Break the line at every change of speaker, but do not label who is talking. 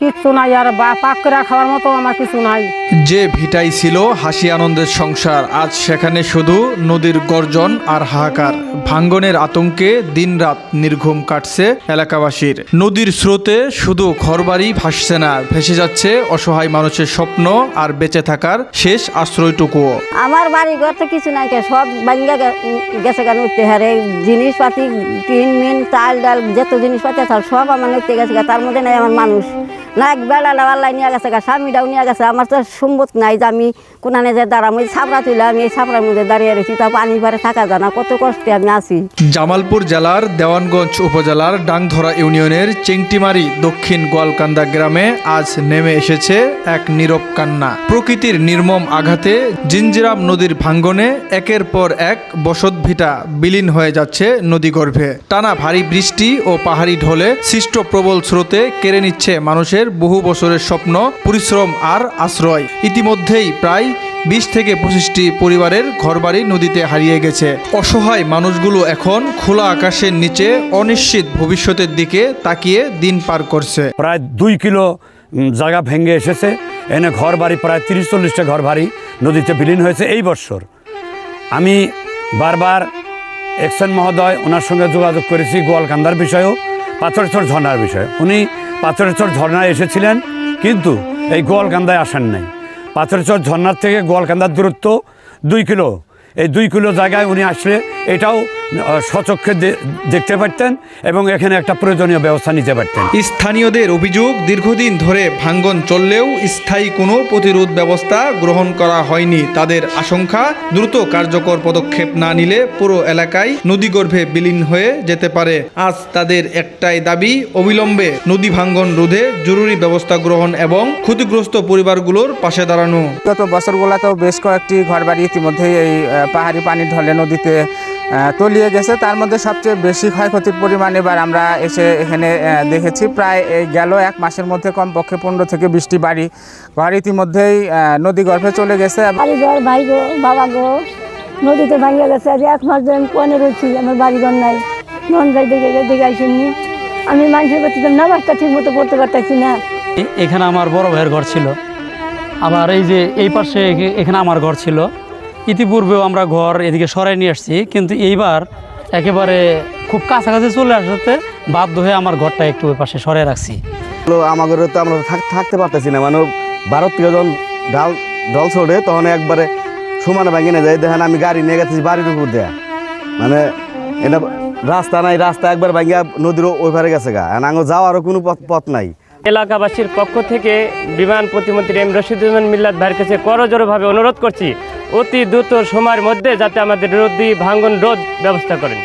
কিচ্ছু নাই, আর পাক করে খাওয়ার মতো আমার কিছু নাই।
যে ভিটাই ছিল হাসি আনন্দের সংসার, আজ সেখানে শুধু নদীর গর্জন আর হাহাকার। ভাঙ্গনের আতঙ্কে দিনরাত নির্ঘুম কাটছে এলাকাবাসীর। নদীর স্রোতে শুধু ঘরবাড়ি ভাসছে না, ভেসে যাচ্ছে অসহায় মানুষের স্বপ্ন আর বেঁচে থাকার শেষ আশ্রয়টুকুও।
আমার বাড়ি ঘর তো কিছু নাই, সব ভাঙ্গা গেছে কেন উঠতে হারে জিনিসপাতি, টিন মিন চাল ডাল যত জিনিসপাতি আছে সব আমার উঠতে গেছে। তার মধ্যে নাই আমার মানুষ না, এক বেলা আল্লাহ নিয়ে গেছে, স্বামীটাও নিয়ে গেছে। আমার তো সম্মত নাই যে আমি কোনানে যে দাঁড়াম, ওই ছাপড়া তুলে আমি এই ছাপড়ার মধ্যে দাঁড়িয়ে রয়েছি, তা পানি ভরে থাকা যায় না, কত কষ্টে আমি আছি।
জামালপুর জেলার দেওয়ানগঞ্জ উপজেলার ডাংধরা ইউনিয়নের চেংটিমারি দক্ষিণ গোয়ালকান্দা গ্রামে আজ নেমে এসেছে এক নীরব কান্না। প্রকৃতির নির্মম আঘাতে জিঞ্জিরাম নদীর ভাঙ্গনে একের পর এক বসতভিটা বিলীন হয়ে যাচ্ছে নদীগর্ভে। টানা ভারী বৃষ্টি ও পাহাড়ি ঢলে সৃষ্ট প্রবল স্রোতে কেড়ে নিচ্ছে মানুষের বহু বছরের স্বপ্ন, পরিশ্রম আর আশ্রয়। ইতিমধ্যেই প্রায় 20 থেকে 25টি পরিবারের ঘরবাড়ি নদীতে হারিয়ে গেছে। অসহায় মানুষগুলো এখন খোলা আকাশের নিচে অনিশ্চিত ভবিষ্যতের দিকে তাকিয়ে দিন পার করছে।
প্রায় 2 কিলো জায়গা ভেঙে এসেছে, এনে ঘর বাড়ি প্রায় 30-40টা ঘর বাড়ি নদীতে বিলীন হয়েছে এই বছর। আমি বারবার এক্সেন মহোদয় ওনার সঙ্গে যোগাযোগ করেছি গোয়ালকান্দার বিষয়েও, পাথরেশ্বর ঝর্ণার বিষয়ে। উনি পাথরেশ্বর ঝর্ণায় এসেছিলেন, কিন্তু এই গোয়ালকান্দায় আসেন নাই। পাথরেশ্বর ঝর্ণার থেকে গোয়ালকান্দার দূরত্ব 2 কিলো। এই 2 কিলো জায়গায় উনি আসলে এটাও স্বচক্ষে দেখতে পারতেন এবং এখানে একটা প্রয়োজনীয় ব্যবস্থা নিতে পারতেন।
স্থানীয়দের অভিযোগ, দীর্ঘদিন ধরে ভাঙ্গন চললেও স্থায়ী কোনো প্রতিরোধ ব্যবস্থা গ্রহণ করা হয়নি। তাদের আশঙ্কা, দ্রুত কার্যকর পদক্ষেপ না নিলে পুরো এলাকায় নদীগর্ভে বিলীন হয়ে যেতে পারে। আজ তাদের একটাই দাবি, অবিলম্বে নদী ভাঙ্গন রোধে জরুরি ব্যবস্থা গ্রহণ এবং ক্ষতিগ্রস্ত পরিবারগুলোর পাশে দাঁড়ানো।
গত বছরগুলোতেও বেশ কয়েকটি ঘরবাড়ি ইতিমধ্যেই এই পাহাড়ি পানির ঢলে নদীতে তলিয়ে গেছে। তার মধ্যে সবচেয়ে বেশি ক্ষয়ক্ষতির পরিমাণ এবার আমরা এখানে দেখেছি। প্রায় গেল 1 মাসের মধ্যে কমপক্ষে 15 থেকে 20টি বাড়ি ঘর ইতিমধ্যেই নদীগর্ভে চলে গেছে।
বাড়িঘর ভাই গো বাবা গো নদীতে ভাঙিয়ে গেছে। আজ 1 মাস ধরে আমি কোনে রয়েছি, আমার বাড়িঘর নাই। নন ভাই দেখে আসেননি, আমি মানুষের কাছে নামাজটা ঠিক মতো পড়তে পারতেছি না।
এখানে আমার বড় ভাইয়ের ঘর ছিল, আবার এই যে এই পাশে এখানে আমার ঘর ছিল। ইতিপূর্বেও আমরা ঘর এদিকে সরাই নিয়ে আসছি, কিন্তু এইবার একেবারে খুব কাছাকাছি চলে আসাতে বাধ্য হয়ে আমার ঘরটা একটু ওই পাশে সরাই রাখছি।
আমাদের তো আমরা থাকতে পারতেছি না, মানে ভারত থেকে যখন ঢল ছড়ে তখন একবারে সমানে ভাঙে না যায়। দেখেন আমি গাড়ি নিয়ে গেছি বাড়ির উপর দেয়া, মানে এটা রাস্তা নাই, রাস্তা একবার ভাঙিয়া নদীর ওই পারে গেছে গা, আঙো যাওয়ারও কোনো পথ নাই।
এলাকাবাসীর পক্ষ থেকে বিমান প্রতিমন্ত্রী এম রশিদুজ্জামান মিল্লাত ভাইয়ের কাছে করজোড়ভাবে অনুরোধ করছি, অতি দ্রুত সময়ের মধ্যে যাতে আমাদের নদী ভাঙ্গন রোধ ব্যবস্থা করেন।